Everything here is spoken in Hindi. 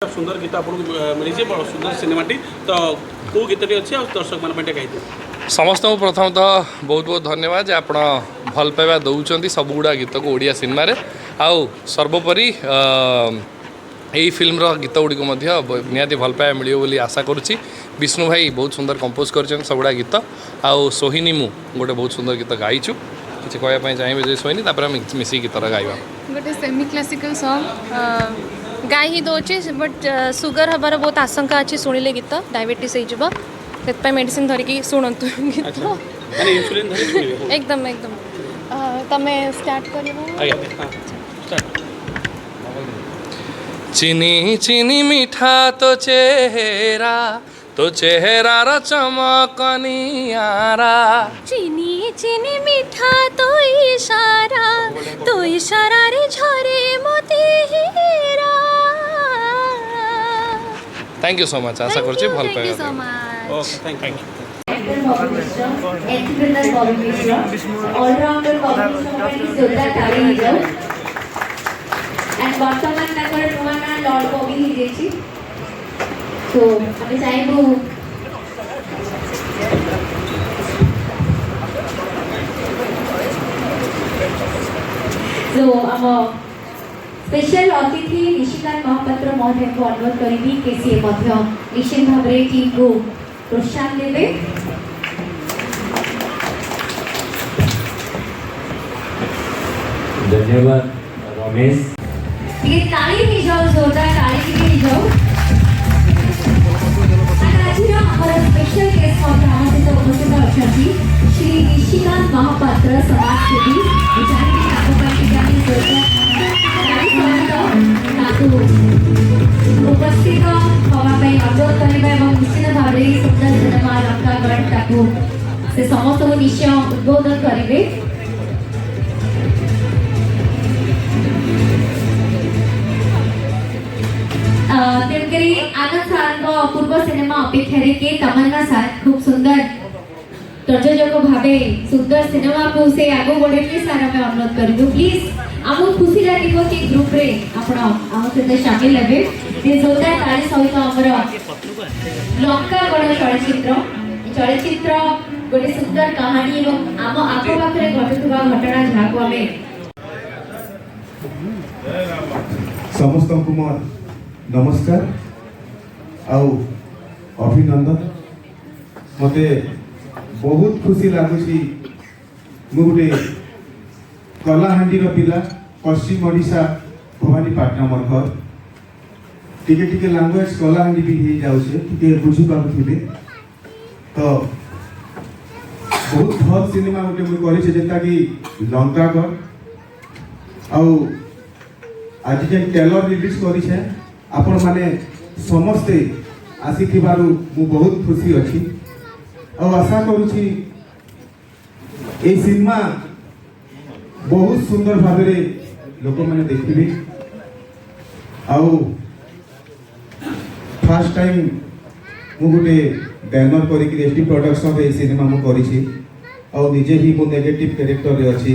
सुंदर गीत आपको मिली सुंदर सिनेमाटी तो कौ गीतटी अच्छी दर्शक मान गाई समस्त को प्रथम तो बहुत बहुत धन्यवाद जे आप भल पाइबा दौरान सबुगुड़ा गीत को ओडिया सिनेमा रे आउ सर्वोपरि यही फिल्म गीत गुड़िक निहाती भल पाइबा मिले बोली आशा करुच्ची। विष्णु भाई बहुत सुंदर कंपोज कर सबुड़ा गीत आउ सोहिनी मु गोटे बहुत सुंदर गीत गाइचु किसी कहवाई चाहिए जो सोहिनी मिसी गीत गाइबा गोटे सेमी क्लासिकल सॉन्ग गाई ही दौचे बट सुगर हबार बहुत आशंका अच्छी शुणिले गीत डायबिटीज हो मेडिसिन धरिकी शुणु गीत एकदम एकदम तमे स्टार्ट कर चीनी चीनी मीठा तो चेहरा रा चमकनियारा चीनी चीनी मीठा तो इशारा रे झरे मोती हीरा। थैंक यू सो मच आशा करछि भल पाए so much thank you entrepreneur combination allrounder combination जोरदार ताली ही जाओ एंड वर्तमान ताकर नुआ ना लॉर्ड बॉबी ही जेछि तो हमें चाहेबो जो हम स्पेशल अतिथि निशिकांत महापात्र महोदय को अनुरोध करी कि सी निश्चित भाव टीम को प्रोत्साहन देवे। धन्यवाद रमेश ये ताली भी जाओ जोरदार ताली भी जाओ। आज हमारा स्पेशल गेस्ट हमसे उपस्थित अछंती श्री निशिकांत महापात्र समाजसेवी विचारती उपस्थित हवाई अनुरोध करने निश्चित भाव सुंदर सिनेमा लंकागढ़ से समस्त को निश्चय उद्बोधन करेंगे। तेणुकरी आनंद सार पूर्व सिनेमा अपेक्षा के तमन्ना सार खूब सुंदर प्रयोजक भावे सुंदर सिनेमा को से आगो बढ़े सार हमें अनुरोध करूँ प्लीज आम खुशी लगे कि ग्रुप रे सहित सामिल हे जोरदार ताली सहित आमर लंकागढ़ चलचित्र गोटे सुंदर कहानी आम आखपाखे घटुवा घटना जहाँ को आम समस्त को मोर नमस्कार आउ अभिनंदन मते बहुत खुशी लगुच मु गोटे कलाहांडी पिला पश्चिम ओडिशा भवानीपाटना मोर घर टिके टिके लैंग्वेज कलाहांडी भी हो जाऊे टिके बुझी पारे तो बहुत भल सिनेमा गोटे मुझे जेनता कि लंकागढ़ आउ आज जेन ट्रेलर रिलीज करें आपण माने समस्ते आसी मु बहुत खुशी अच्छी और आशा करुच्ची ए सिनेमा बहुत सुंदर भाव लोक मैंने देखिए आउ फर्स्ट टाइम मु गोटे बैनर करके एसटी प्रोडक्शन सिनेमा मु करी निजे ही मु नेगेटिव कैरेक्टर रे अच्छी।